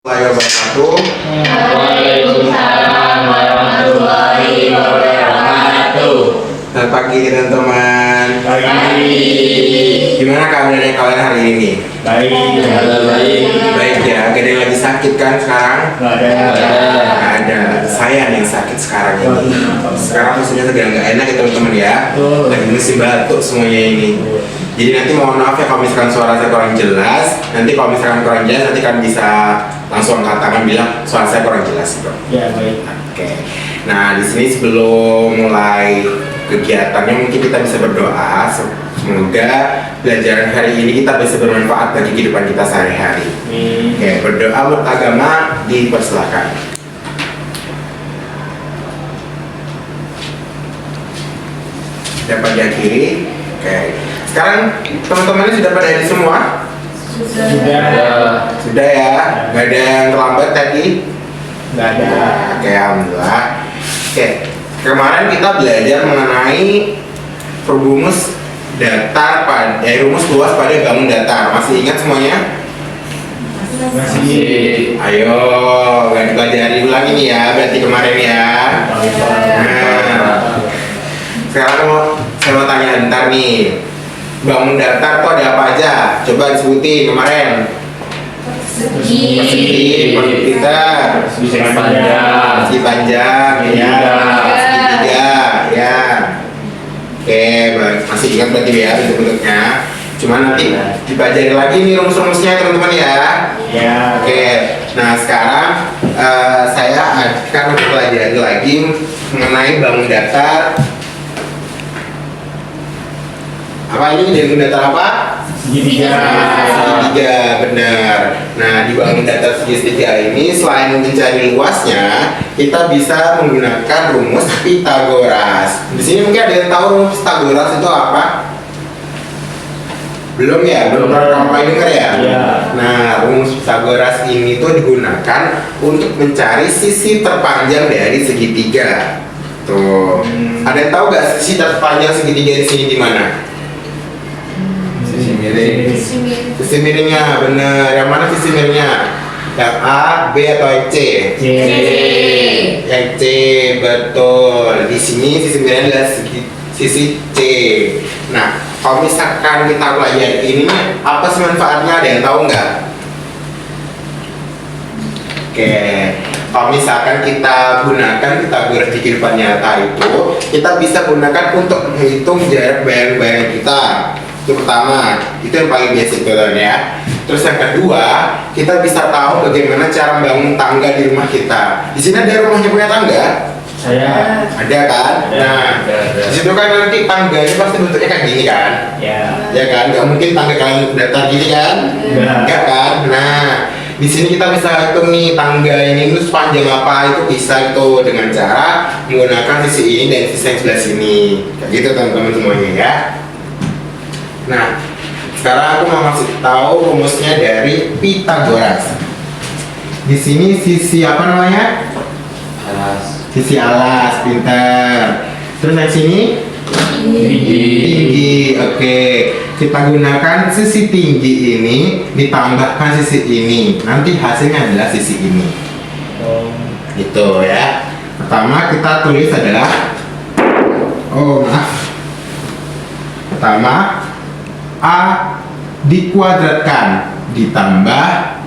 wabarakatuh. Waalaikumsalam warahmatullahi wabarakatuh. Selamat pagi teman-teman. Pagi. Gimana kabarnya kalian hari ini? Baik. Baik ya. Gak ada yang lagi sakit kan sekarang? Nggak ada. Nggak ada. Saya yang sakit sekarang ini. Sekarang musimnya sedang nggak enak ya teman-teman ya. Lagi musim batuk semuanya ini. Jadi nanti mohon maaf ya kalau misalkan suara saya kurang jelas. Nanti kalau misalkan kurang jelas nanti kan bisa langsung angkat tangan bilang suara saya kurang jelas gitu. Ya baik. Oke. Nah di sini sebelum mulai kegiatannya mungkin kita bisa berdoa. Semoga pelajaran hari ini kita bisa bermanfaat bagi kehidupan kita sehari-hari. Oke, berdoa menurut agama dipersilakan. Dapat diakhiri. Oke. Sekarang teman-teman sudah pada hadir semua? Sudah ya. Gak ada yang terlambat tadi? Nggak ada. Oke, alhamdulillah. Oke, kemarin kita belajar mengenai rumus datar rumus luas pada bangun datar. Masih ingat semuanya? Masih. Ayo, ganti pelajari ulang ini ya, berarti kemarin ya. Nah, sekarang saya mau tanya ntar nih, bangun datar tuh ada apa aja? Coba disebutin kemarin. Persegi, persegi, Persegi panjang. persegi panjang, ya, segitiga, ya. Oke, masih ingat berarti ya bentuk-bentuknya. Cuma nanti dipelajari lagi nih rumus-rumusnya teman-teman ya. Ya. Oke, nah sekarang saya akan mempelajari lagi mengenai bangun datar. Apa ini bangun datar apa? Segitiga. Segitiga, benar. Nah, di bangun datar segitiga ini selain mencari luasnya, kita bisa menggunakan rumus Pitagoras. Di sini mungkin ada yang tahu rumus Pitagoras itu apa? Belum ya? Belum pernah kamu dengar ya? Iya. Nah, rumus Pitagoras ini tuh digunakan untuk mencari sisi terpanjang dari segitiga. Tuh. Ada yang tahu nggak sisi terpanjang segitiga di sini di mana? Sisi miring. Sisi miringnya, bener. Yang mana sisi miringnya? Yang A, B atau yang C? C. Yang C, betul. Di sini sisi miringnya adalah sisi C. Nah, kalau misalkan kita pelajari ini, apa sih manfaatnya? Ada yang tahu nggak? Oke, kalau misalkan kita gunakan Pitagoras di kehidupan nyata itu, kita bisa gunakan untuk menghitung jarak bayang-bayang kita. Itu pertama, itu yang paling basic teman ya. Terus yang kedua, kita bisa tahu bagaimana cara membangun tangga di rumah kita. Di sini ada rumahnya punya tangga? Saya. Ada kan? Ada. Nah, di situ kan nanti tangganya pasti bentuknya kayak gini kan? Ya. Ya kan? Gak mungkin tangga kalian datar gini kan? Enggak kan? Nah, di sini kita bisa hitung nih tangga ini itu sepanjang apa, itu bisa itu dengan cara menggunakan sisi ini dan sisi yang sebelah sini. Kayak gitu teman-teman semuanya ya. Nah, sekarang aku mau kasih tahu rumusnya dari Pitagoras. Di sini sisi apa namanya? Alas. Sisi alas, pintar. Terus yang sini? Tinggi. Oke. Kita gunakan sisi tinggi ini ditambahkan sisi ini. Nanti hasilnya adalah sisi ini. Itu ya. Pertama kita tulis adalah pertama A dikuadratkan ditambah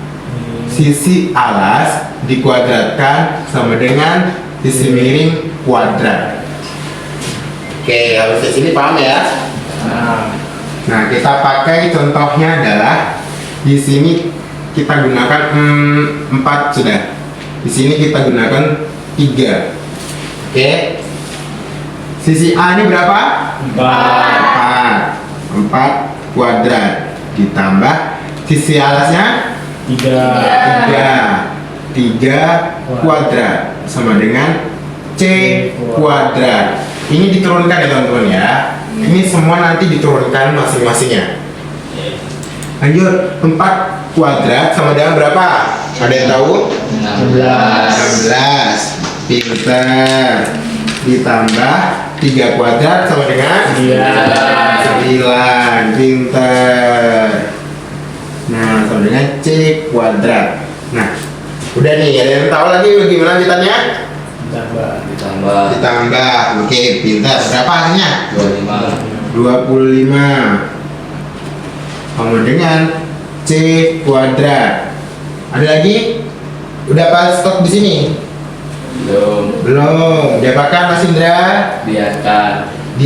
sisi alas dikuadratkan sama dengan sisi miring kuadrat. Oke, harus di sini paham ya? Nah, kita pakai contohnya adalah di sini kita gunakan 4 sudah. Di sini kita gunakan 3. Oke. Sisi A ini berapa? 4 kuadrat ditambah sisi alasnya 3 kuadrat sama dengan C kuadrat. Ini diturunkan ya teman-teman ya. Ini semua nanti diturunkan masing-masingnya. Lanjut, 4 kuadrat sama dengan berapa? Ada yang tahu? 16. Pinter. Ditambah 3 kuadrat sama dengan 9. Pinter. Nah, sama dengan C kuadrat. Nah, Udah nih, ada yang tahu lagi gimana lanjutannya? Ditambah. Ditambah. Oke, pintar. Berapa hasilnya? 25 sama dengan C kuadrat. Ada lagi? Udah pas stop di sini? Belum. Diapakan Mas Indra? Di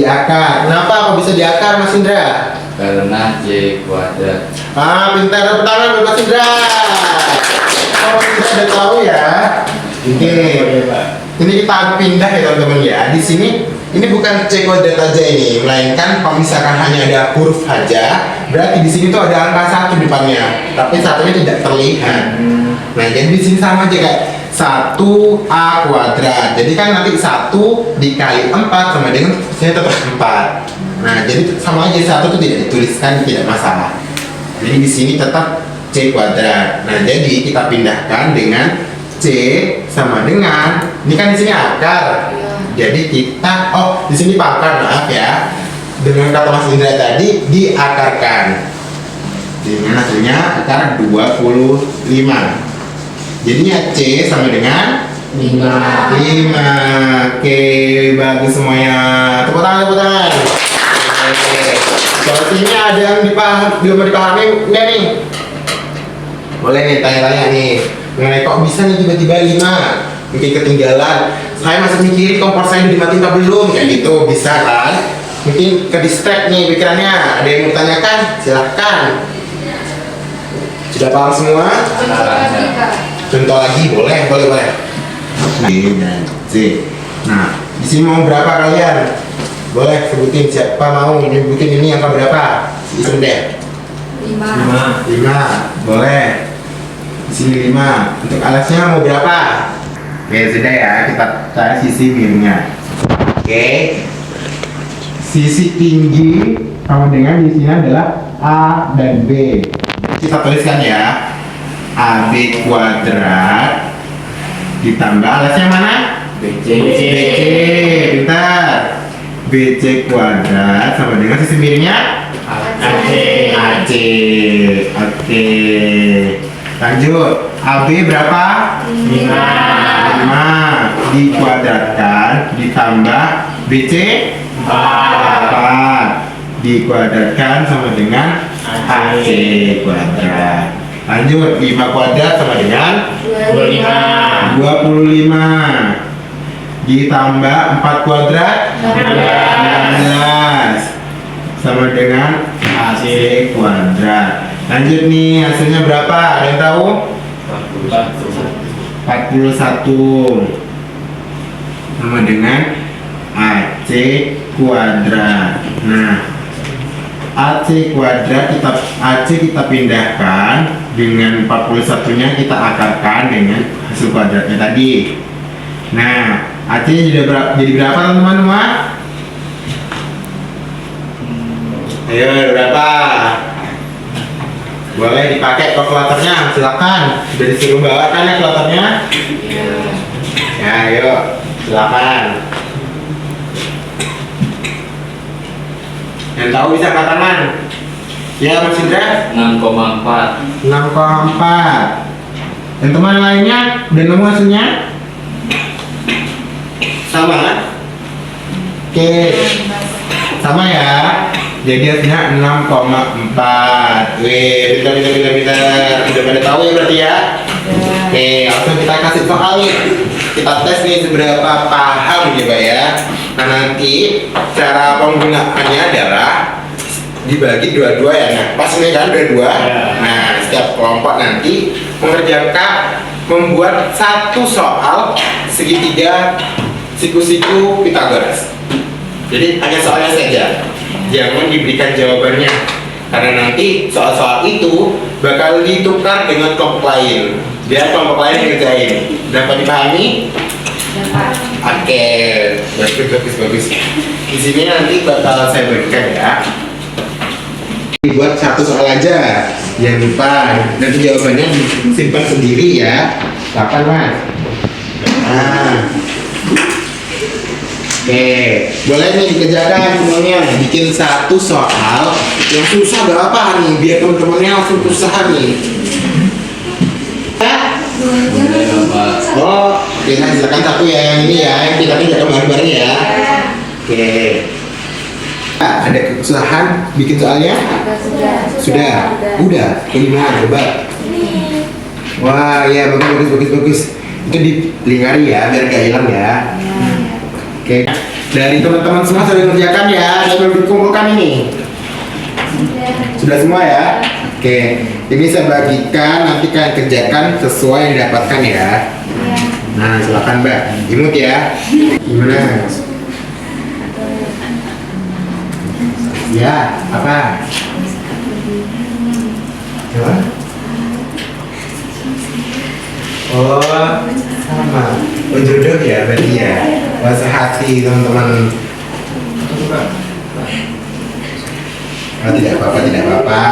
akar. Kenapa kok bisa di akar Mas Indra? Karena C kuadrat. Pintar, tepuk tangan buat Mas Indra. Oh, kita udah tahu ya. Oke. Ini kita pindah ya teman-teman ya. Di sini ini bukan C kuadrat aja ini, melainkan kalau misalkan hanya ada huruf aja, berarti di sini tuh ada angka 1 depannya, tapi satunya tidak terlihat. Nah, jadi di sini sama aja kayak 1A kuadrat. Jadi kan nanti 1 dikali 4 sama dengan saya tetap 4. Nah, jadi sama aja 1 itu tidak dituliskan, tidak masalah. Jadi di sini tetap C kuadrat. Nah, jadi kita pindahkan dengan C sama dengan ini kan di sini akar. Jadi kita di sini pangkat, maaf ya. Dengan kata Mas Indra tadi diakarkan. Dengan hasilnya akar 25. Jadinya C sama dengan 5. Oke, bagus semuanya. Tepuk tangan, tepuk tangan. Oke. Kalau sini ada yang belum dipahami enggak nih? Boleh nih tanya-tanya nih. Mengenai kok bisa nih tiba-tiba 5? Mungkin ketinggalan. Saya masih mikirin kompor saya udah dimatiin apa belum, kayak gitu bisa kan? Mungkin ke distract nih pikirannya. Ada yang mau tanyakan? Silahkan. Sudah paham semua? Contoh lagi boleh. B dan C. Nah, di sini mau berapa kalian? Boleh sebutin, siapa mau nyebutin ini angka berapa? Hitung deh. 5. Boleh. Di sini 5. Untuk alasnya mau berapa? Oke, sudah ya, kita cari sisi miringnya. Oke. Sisi tinggi sama dengan di sini adalah A dan B. Kita tuliskan ya. AB kuadrat ditambah alasnya mana? BC. Bentar. BC kuadrat sama dengan sisi miringnya AC. Oke. Lanjut. AB berapa? 5 dikuadratkan ditambah BC 4 dikuadratkan sama dengan AC kuadrat. Lanjut, 5 kuadrat sama dengan 25 ditambah 4 kuadrat 16 sama dengan AC kuadrat. Lanjut nih, hasilnya berapa? Ada yang tahu? 41 sama dengan AC kuadrat. Nah, AC kuadrat kita pindahkan dengan 41-nya kita akarkan dengan hasil kuadratnya tadi. Nah, AC jadi berapa teman-teman semua? Ayo, berapa? Boleh dipakai kalkulatornya, silakan. Sudah disuruh bawa kan ya kalkulatornya? Ya, ayo, silakan. Yang tahu bisa angkat tangan. Ya, Mas Indra? 6,4. 6,4. Dan teman lainnya udah nemu hasilnya? Sama? Oke. Sama ya. Jadi hasilnya 6,4. Wih, pintar. Udah pada tahu ya berarti ya? Oke, langsung kita kasih soal nih. Kita tes nih seberapa paham ya Pak ya. Nah, nanti cara penggunaannya adalah dibagi dua-dua ya. Nah, pas ini kan dua-dua. Nah, setiap kelompok nanti membuat satu soal segitiga siku-siku Pythagoras. Jadi hanya soalnya saja, jangan diberikan jawabannya, karena nanti soal-soal itu bakal ditukar dengan kelompok lain. Biar kelompok lain yang ngerjain. Dapat dipahami? Oke, bagus. Di sini nanti bakal saya berikan ya. Buat satu soal aja, jangan lupa. Nanti jawabannya disimpan sendiri ya. Kapan Mas? Nah. Oke, boleh nih dikerjakan semuanya. Bikin satu soal yang susah gak apa nih, biar teman-temannya langsung usaha nih. Oh, oke, nah silakan satu ya yang ini ya, yang kita kerjakan bareng-bareng ya. Oke. Nah, ada kesusahan bikin soalnya? Sudah. Udah. Gimana? Coba. Wah, ya bagus. Itu dilingkari ya, biar gak hilang ya. Oke. Dari teman-teman semua sudah mengerjakan ya, sudah dikumpulkan ini. Sudah semua ya. Oke. Ini saya bagikan, nanti kalian kerjakan sesuai yang didapatkan ya. Nah, silakan Mbak. Imut ya. Gimana? Ya, apa? Coba. Oh, sama. Oh, jodoh ya berarti ya. Bahasa hati teman-teman. Oh, tidak apa-apa.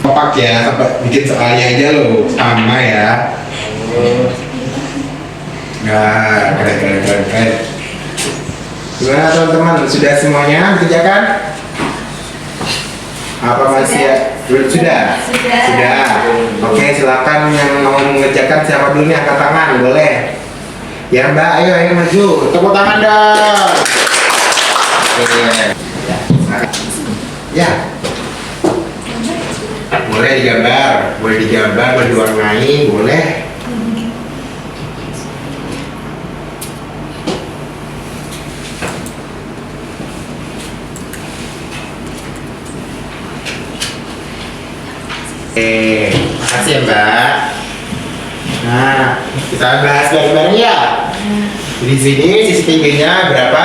Kompak ya, sampai bikin soalnya aja loh, sama ya. Nah, keren. Gimana teman-teman, sudah semuanya kerjakan? Apa masih ya? Sudah. Oke, silakan yang mau mengerjakan siapa dulu nih, angkat tangan, boleh. Ya Mbak, ayo maju, tepuk tangan dong. Oke. Ya. Boleh digambar, boleh diwarnai, boleh. Makasih ya Mbak. Nah, kita bahas bareng-bareng ya. Di sini sisi tingginya berapa?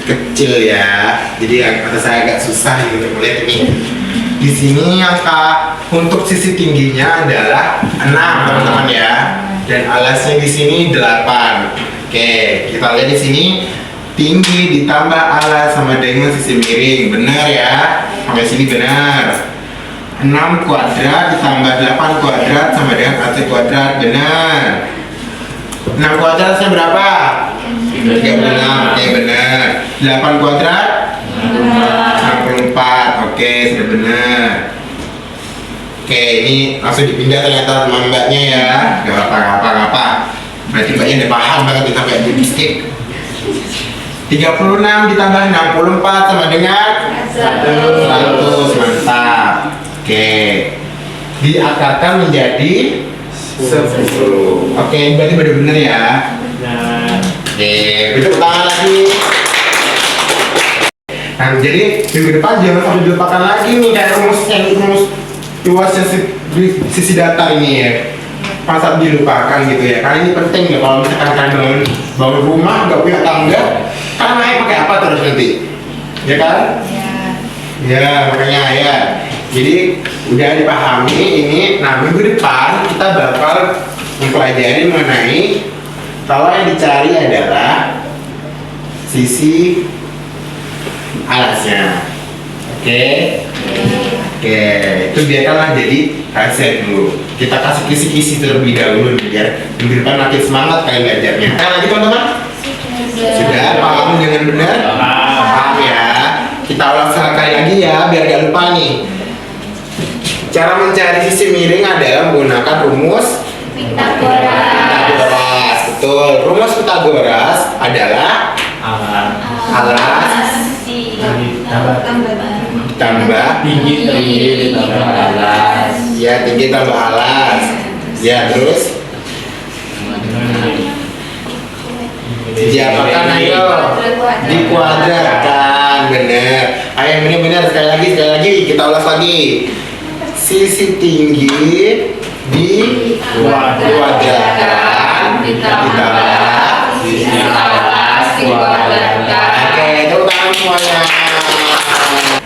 Kecil ya. Jadi kata saya agak susah untuk melihat ini. Di sini angka untuk sisi tingginya adalah 6 teman-teman ya. Dan alasnya di sini 8. Oke, kita lihat di sini tinggi ditambah alas sama dengan sisi miring. Benar ya? Sampai sini benar. 6 kuadrat ditambah 8 kuadrat sama dengan AC kuadrat. Benar. 6 kuadratnya berapa? 36. Oke, benar. 8 kuadrat 64. Oke, sudah benar. Oke, ini langsung dipindah ternyata sama mbaknya ya. Gak apa-apa. Berarti mbaknya udah paham banget nih sampai di skip. 36 ditambah 64 sama dengan 100. Mantap. Oke. Diakarkan menjadi 10. Oke, berarti benar-benar ya. Oke, tepuk tangan lagi. Nah, jadi minggu depan jangan sampai dilupakan lagi nih kayak rumus luasnya sisi datar ini ya. Masa dilupakan gitu ya. Karena ini penting ya kalau misalkan kalian bangun rumah nggak punya tangga, kan naik pakai apa terus nanti? Ya kan? Ya, makanya ya. Jadi udah dipahami ini. Nah, minggu depan kita bakal mempelajari mengenai kalau yang dicari adalah sisi alasnya. Oke, itu biarkanlah jadi rahasia dulu. Kita kasih kisi-kisi terlebih dahulu biar minggu depan makin semangat kalian belajarnya. Nah, lagi teman-teman? Sudah paham dengan benar? Paham ya. Kita ulang sekali lagi ya biar gak lupa nih. Cara mencari sisi miring adalah menggunakan rumus Pythagoras. Betul. Rumus Pythagoras adalah alas tambah tinggi ditambah alas. ya, tinggi tambah alas ya, terus diapakan? Ayo dikuadratkan. Bener. Ayo bener sekali lagi kita ulas lagi. Sisi tinggi dikuadratkan ditambah Sisi alas dikuadratkan. Oke, tepuk tangan semuanya.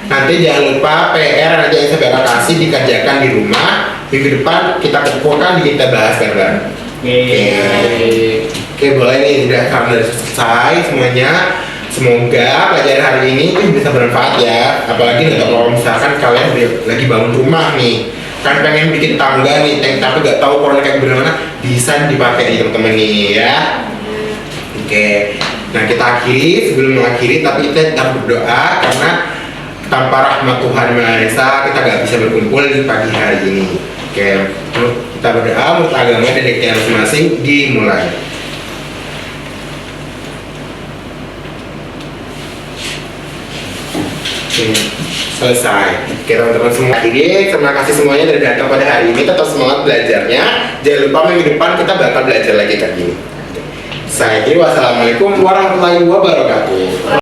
Nanti jangan lupa PR nanti yang saya kasih dikerjakan di rumah. Minggu depan kita kumpulkan, kita bahas bareng. Oke, boleh nih, sudah selesai semuanya. Semoga pelajaran hari ini itu bisa bermanfaat ya. Apalagi kalau misalkan kalian lagi bangun rumah nih, kan pengen bikin tangga nih, tapi nggak tahu polanya kayak gimana, bisa dipakai nih teman-teman nih ya. Oke, nah kita akhiri. Sebelum mengakhiri, tapi kita tetap berdoa karena tanpa rahmat Tuhan Maha Esa kita nggak bisa berkumpul di pagi hari ini. Oke, kita berdoa menurut agama dan keyakinan masing-masing dimulai. Selesai. Oke teman-teman semua, ini terima kasih semuanya dari datang pada hari ini. Tetap semangat belajarnya. Jangan lupa minggu depan kita bakal belajar lagi kayak gini. Saya kira wassalamualaikum warahmatullahi wabarakatuh.